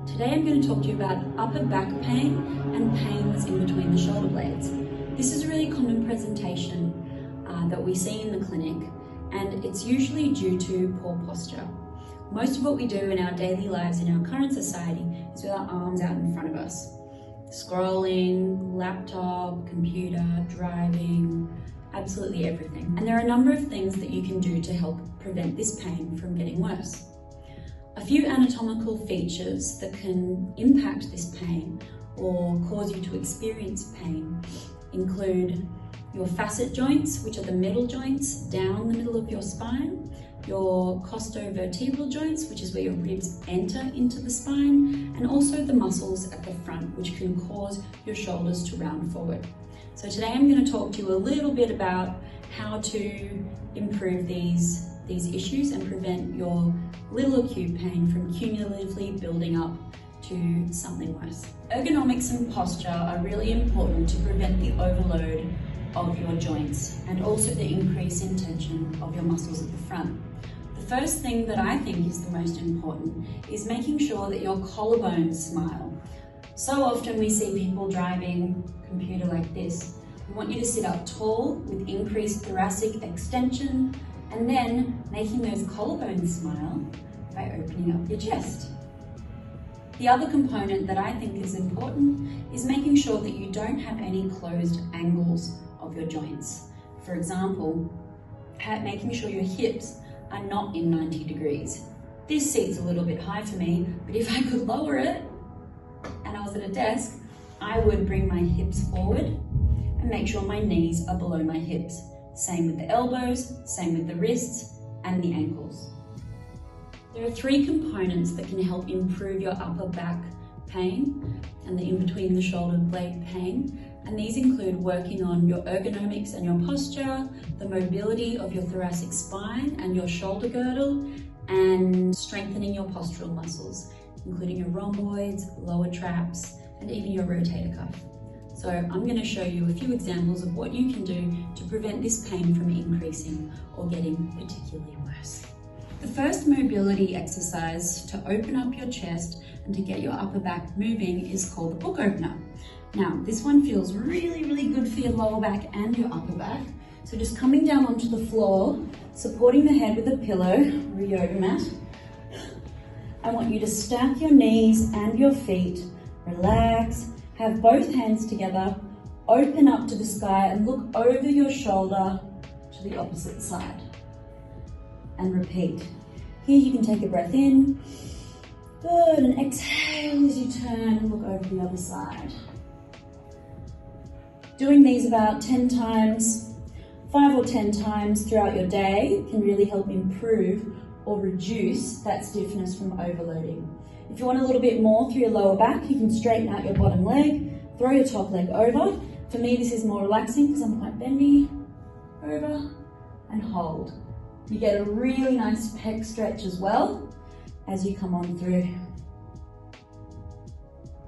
Today I'm going to talk to you about upper back pain and pains in between the shoulder blades. This is a really common presentation that we see in the clinic, and it's usually due to poor posture. Most of what we do in our daily lives in our current society is with our arms out in front of us. Scrolling, laptop, computer, driving, absolutely everything. And there are a number of things that you can do to help prevent this pain from getting worse. A few anatomical features that can impact this pain or cause you to experience pain include your facet joints, which are the middle joints down the middle of your spine, your costovertebral joints, which is where your ribs enter into the spine, and also the muscles at the front, which can cause your shoulders to round forward. So today I'm going to talk to you a little bit about how to improve these issues and prevent your little acute pain from cumulatively building up to something worse. Ergonomics and posture are really important to prevent the overload of your joints and also the increase in tension of your muscles at the front. The first thing that I think is the most important is making sure that your collarbones smile. So often we see people driving a computer like this. We want you to sit up tall with increased thoracic extension and then making those collarbones smile by opening up your chest. The other component that I think is important is making sure that you don't have any closed angles of your joints. For example, making sure your hips are not in 90 degrees. This seat's a little bit high for me, but if I could lower it and I was at a desk, I would bring my hips forward and make sure my knees are below my hips. Same with the elbows, same with the wrists and the ankles. There are three components that can help improve your upper back pain and the in between the shoulder blade pain. And these include working on your ergonomics and your posture, the mobility of your thoracic spine and your shoulder girdle, and strengthening your postural muscles, including your rhomboids, lower traps, and even your rotator cuff. So I'm going to show you a few examples of what you can do to prevent this pain from increasing or getting particularly worse. The first mobility exercise to open up your chest and to get your upper back moving is called the book opener. Now, this one feels really, really good for your lower back and your upper back. So just coming down onto the floor, supporting the head with a pillow or a yoga mat. I want you to stack your knees and your feet, relax, have both hands together, open up to the sky and look over your shoulder to the opposite side. And repeat. Here you can take a breath in, good, and exhale as you turn and look over the other side. Doing these about 10 times, 5 or 10 times throughout your day can really help improve or reduce that stiffness from overloading. If you want a little bit more through your lower back, you can straighten out your bottom leg, throw your top leg over. For me, this is more relaxing because I'm quite bendy. Over and hold. You get a really nice pec stretch as well as you come on through.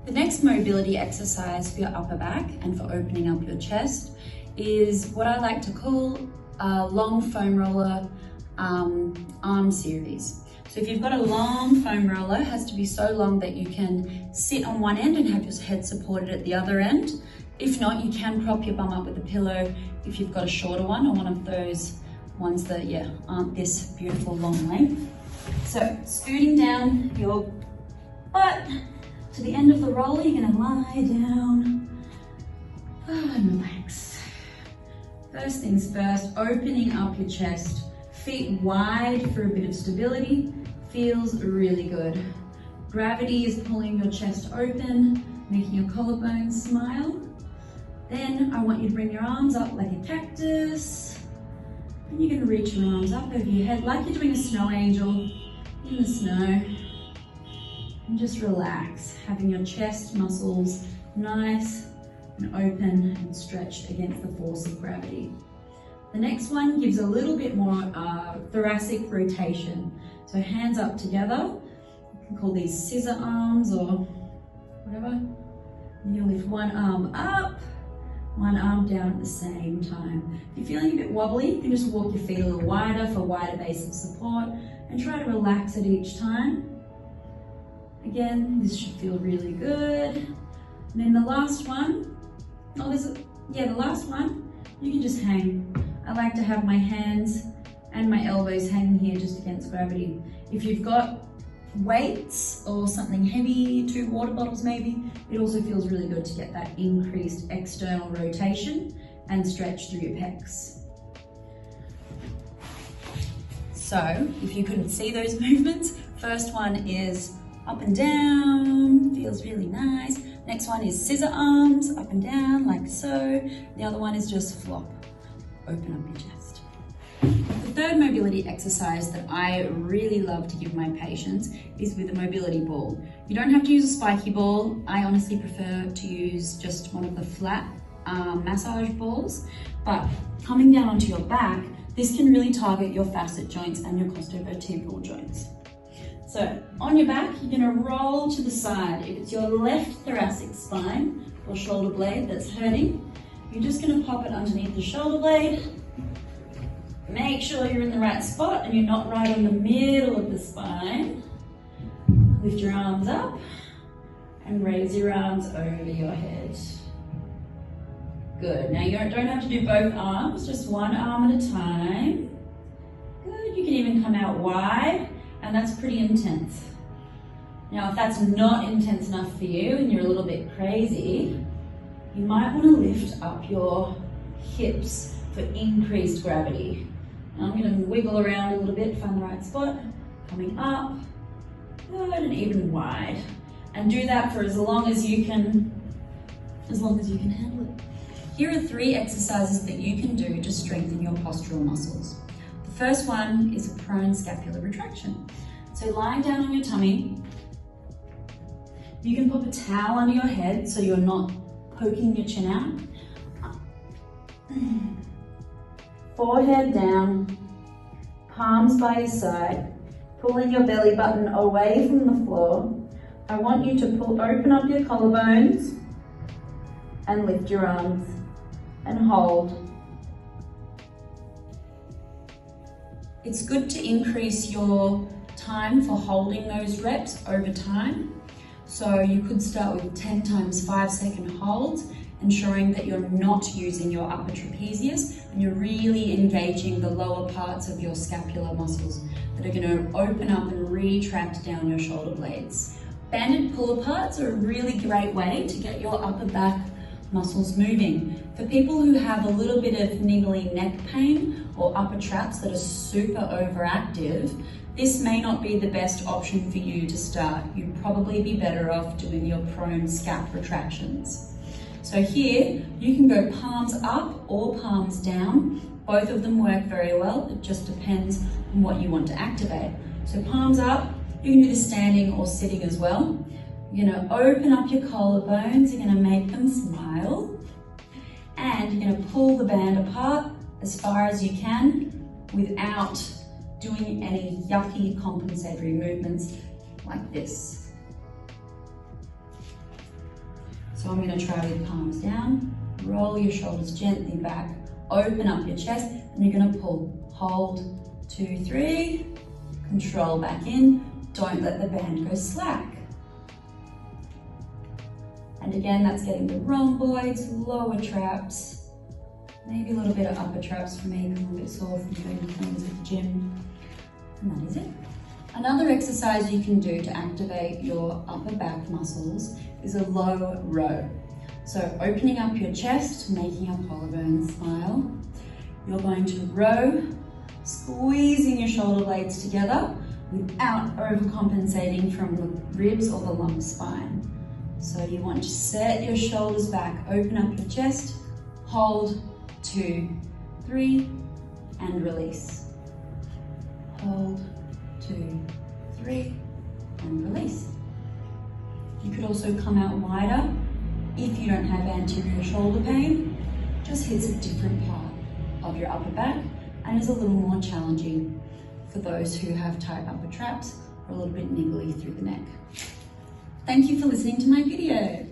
The next mobility exercise for your upper back and for opening up your chest is what I like to call a long foam roller arm series. So if you've got a long foam roller, it has to be so long that you can sit on one end and have your head supported at the other end. If not, you can prop your bum up with a pillow if you've got a shorter one or one of those ones that, aren't this beautiful long length. So scooting down your butt to the end of the roller, you're gonna lie down and relax. First things first, opening up your chest, feet wide for a bit of stability, feels really good. Gravity is pulling your chest open, making your collarbones smile. Then I want you to bring your arms up like a cactus. And you're going to reach your arms up over your head like you're doing a snow angel in the snow. And just relax, having your chest muscles nice and open and stretched against the force of gravity. The next one gives a little bit more thoracic rotation. So hands up together. You can call these scissor arms or whatever. And you lift one arm up, one arm down at the same time. If you're feeling a bit wobbly, you can just walk your feet a little wider for a wider base of support and try to relax it each time. Again, this should feel really good. And then the last one, the last one, you can just hang. I like to have my hands and my elbows hanging here just against gravity. If you've got weights or something heavy, 2 water bottles maybe, it also feels really good to get that increased external rotation and stretch through your pecs. So if you couldn't see those movements, first one is up and down, feels really nice. Next one is scissor arms, up and down like so. The other one is just flop, open up your chest. The third mobility exercise that I really love to give my patients is with a mobility ball. You don't have to use a spiky ball. I honestly prefer to use just one of the flat massage balls, but coming down onto your back, this can really target your facet joints and your costovertebral joints. So on your back, you're going to roll to the side. If it's your left thoracic spine or shoulder blade that's hurting, you're just going to pop it underneath the shoulder blade. Make sure you're in the right spot and you're not right in the middle of the spine. Lift your arms up and raise your arms over your head. Good. Now you don't have to do both arms, just one arm at a time. Good. You can even come out wide, and that's pretty intense. Now if that's not intense enough for you and you're a little bit crazy, you might want to lift up your hips for increased gravity. Now I'm going to wiggle around a little bit, find the right spot, coming up, good, and even wide. And do that for as long as you can handle it. Here are 3 exercises that you can do to strengthen your postural muscles. The first one is a prone scapular retraction. So lying down on your tummy, you can pop a towel under your head so you're not poking your chin out. Forehead down, palms by your side, pulling your belly button away from the floor. I want you to open up your collarbones and lift your arms and hold. It's good to increase your time for holding those reps over time. So you could start with 10 times 5-second holds, ensuring that you're not using your upper trapezius and you're really engaging the lower parts of your scapular muscles that are going to open up and retract down your shoulder blades. Banded pull-aparts are a really great way to get your upper back muscles moving. For people who have a little bit of niggly neck pain or upper traps that are super overactive, this may not be the best option for you to start. You'd probably be better off doing your prone scap retractions. So here, you can go palms up or palms down. Both of them work very well. It just depends on what you want to activate. So palms up, you can do this standing or sitting as well. You're going to open up your collarbones, you're going to make them smile, and you're going to pull the band apart as far as you can without doing any yucky compensatory movements like this. So I'm going to try with palms down, roll your shoulders gently back, open up your chest, and you're going to pull. Hold, 2, 3, control back in, don't let the band go slack. And again, that's getting the rhomboids, lower traps, maybe a little bit of upper traps for me because I'm a bit sore from doing things at the gym. And that is it. Another exercise you can do to activate your upper back muscles is a low row. So opening up your chest, making your collarbones smile. You're going to row, squeezing your shoulder blades together without overcompensating from the ribs or the lumbar spine. So you want to set your shoulders back, open up your chest, hold, 2, 3, and release. Hold, 2, 3, and release. You could also come out wider if you don't have anterior shoulder pain. Just hits a different part of your upper back and is a little more challenging for those who have tight upper traps or a little bit niggly through the neck. Thank you for listening to my video.